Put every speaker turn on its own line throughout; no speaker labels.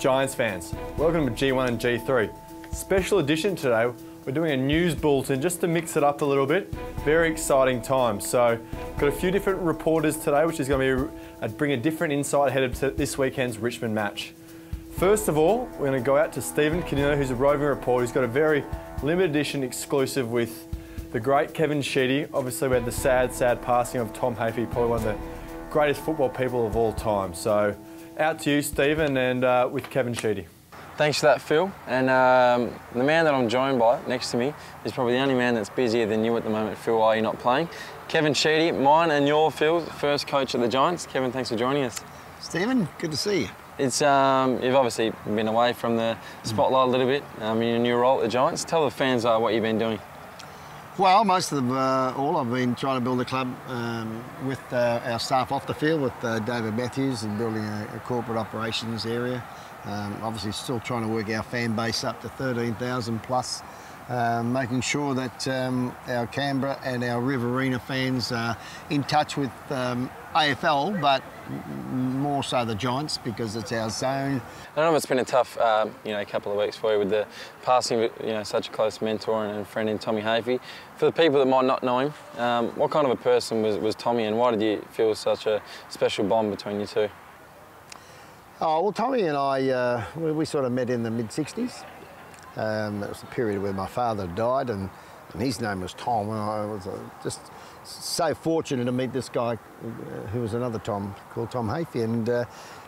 Giants fans, welcome to G1 and G3. Special edition today, we're doing a news bulletin just to mix it up a little bit. Very exciting time. So, got a few different reporters today, which is going to bring a different insight ahead of this weekend's Richmond match. First of all, we're going to go out to Stephen Canino, who's a roving reporter. He's got a very limited edition exclusive with the great Kevin Sheedy. Obviously, we had the sad passing of Tom Hafey, probably one of the greatest football people of all time. So, out to you, Stephen, and with Kevin Sheedy.
Thanks for that, Phil. And the man that I'm joined by next to me is probably the only man that's busier than you at the moment, Phil, while you're not playing. Kevin Sheedy, mine and your, Phil, first coach at the Giants. Kevin, thanks for joining us.
Stephen, good to see you.
It's you've obviously been away from the spotlight a little bit in your new role at the Giants. Tell the fans what you've been doing.
Well, most of all I've been trying to build a club with our staff off the field, with David Matthews, and building a corporate operations area. Obviously still trying to work our fan base up to 13,000 plus, making sure that our Canberra and our Riverina fans are in touch with AFL, but more so the Giants, because it's our zone.
I know it's been a tough couple of weeks for you with the passing of such a close mentor and friend in Tommy Hafey. For the people that might not know him, what kind of a person was Tommy, and why did you feel such a special bond between you two?
Oh, well, Tommy and I, we sort of met in the mid-60s. That was the period where my father died, and his name was Tom. And I was just so fortunate to meet this guy who was another Tom, called Tom Hafey. And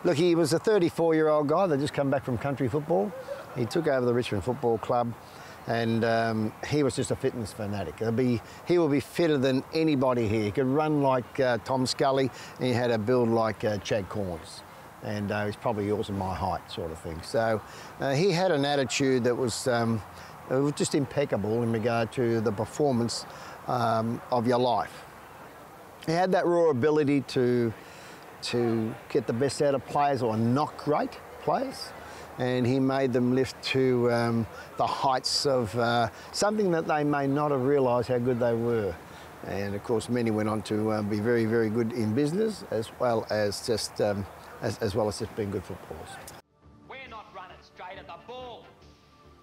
look, he was a 34-year-old guy that just come back from country football. He took over the Richmond Football Club, and he was just a fitness fanatic. He will be fitter than anybody here. He could run like Tom Scully, and he had a build like Chad Corns. And he's probably yours and my height, sort of thing. So he had an attitude that was just impeccable in regard to the performance of your life. He had that raw ability to get the best out of players, or not great players, and he made them lift to the heights of something that they may not have realised how good they were. And of course, many went on to be very, very good in business, as well as just being good footballers.
We're not running straight at the ball.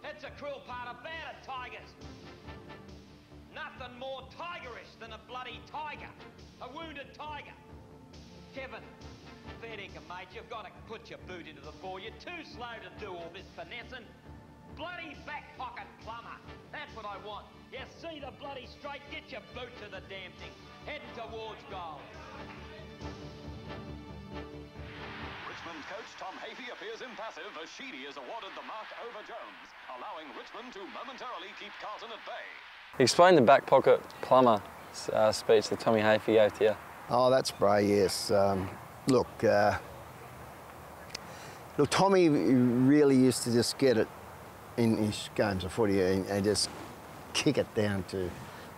It's a cruel part of being a Tigers. Nothing more tigerish than a bloody tiger, a wounded tiger. Kevin, fair dinkum, mate, you've got to put your boot into the ball. You're too slow to do all this finessing. Bloody back pocket plumber, that's what I want. You see the bloody straight, get your boot to the damn thing. Heading towards goal.
Richmond coach Tom Hafey appears impassive as Sheedy is awarded the mark over Jones, allowing Richmond to momentarily keep Carlton at bay.
Explain the back pocket plumber speech that Tommy Hafey gave to you.
Oh, that's Bray, yes. Look, Tommy really used to just get it in his games of footy and just kick it down to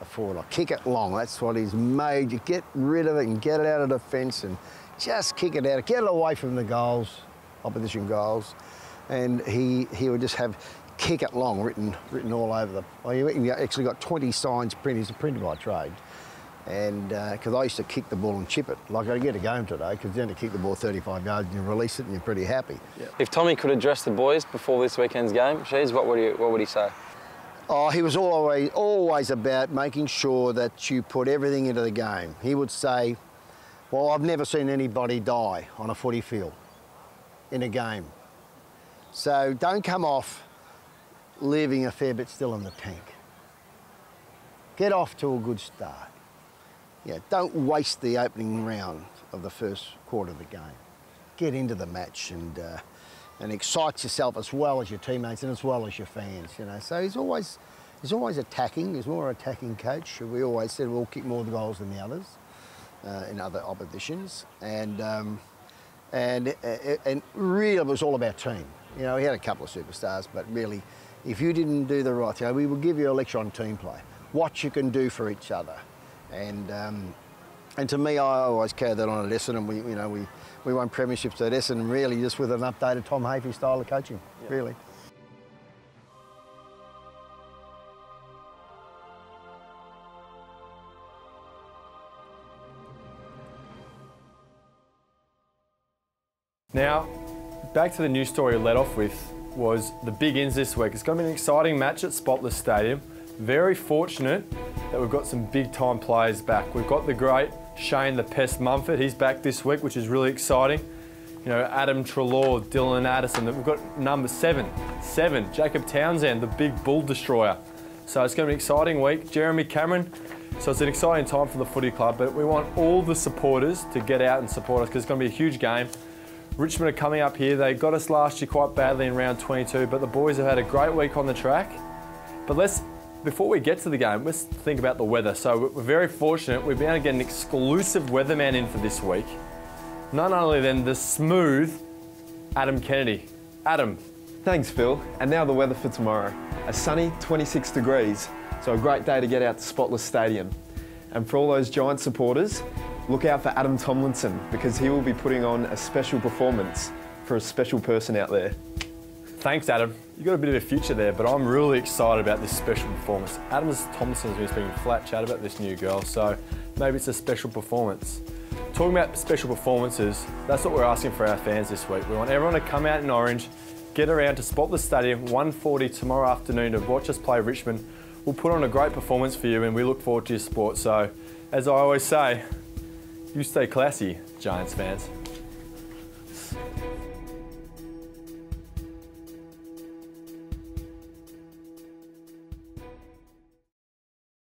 a forward, or kick it long. That's what he's made. You get rid of it and get it out of defence and just kick it out, get it away from the goals, opposition goals, and he would just have kick it long written all over the. Well, he actually got 20 signs printed. He's a printer by trade, and because I used to kick the ball and chip it, like I get a game today, because then to kick the ball 35 yards and you release it and you're pretty happy.
Yeah. If Tommy could address the boys before this weekend's game, Sheeds, what would he say?
Oh, he was always about making sure that you put everything into the game. He would say, well, I've never seen anybody die on a footy field in a game. So don't come off leaving a fair bit still in the tank. Get off to a good start. Yeah, don't waste the opening round of the first quarter of the game. Get into the match and excite yourself as well as your teammates and as well as your fans. So he's always attacking. He's more an attacking coach. We always said we'll kick more goals than the others. In other oppositions, and really it was all about team. He had a couple of superstars, but really, if you didn't do the right thing, we will give you a lecture on team play, what you can do for each other, and to me, I always carried that on at Essendon, and we won premierships at Essendon, really just with an updated Tom Hafey style of coaching, really.
Now, back to the news story we led off with was the big ins this week. It's going to be an exciting match at Spotless Stadium. Very fortunate that we've got some big time players back. We've got the great Shane the Pest Mumford, he's back this week, which is really exciting. You know, Adam Treloar, Dylan Addison, we've got number 7, Jacob Townsend, the big bull destroyer. So it's going to be an exciting week. Jeremy Cameron, so it's an exciting time for the footy club, but we want all the supporters to get out and support us because it's going to be a huge game. Richmond are coming up here. They got us last year quite badly in round 22, but the boys have had a great week on the track. But before we get to the game, let's think about the weather. So we're very fortunate. We've been able to get an exclusive weatherman in for this week. None other than the smooth Adam Kennedy. Adam.
Thanks, Phil. And now the weather for tomorrow. A sunny 26 degrees, so a great day to get out to Spotless Stadium. And for all those Giants supporters, look out for Adam Tomlinson because he will be putting on a special performance for a special person out there.
Thanks, Adam. You've got a bit of a future there, but I'm really excited about this special performance. Adam Tomlinson's been speaking flat chat about this new girl, so maybe it's a special performance. Talking about special performances, that's what we're asking for our fans this week. We want everyone to come out in orange, get around to Spotless Stadium, 1:40 tomorrow afternoon to watch us play Richmond. We'll put on a great performance for you and we look forward to your support. So, as I always say, you stay classy, Giants fans.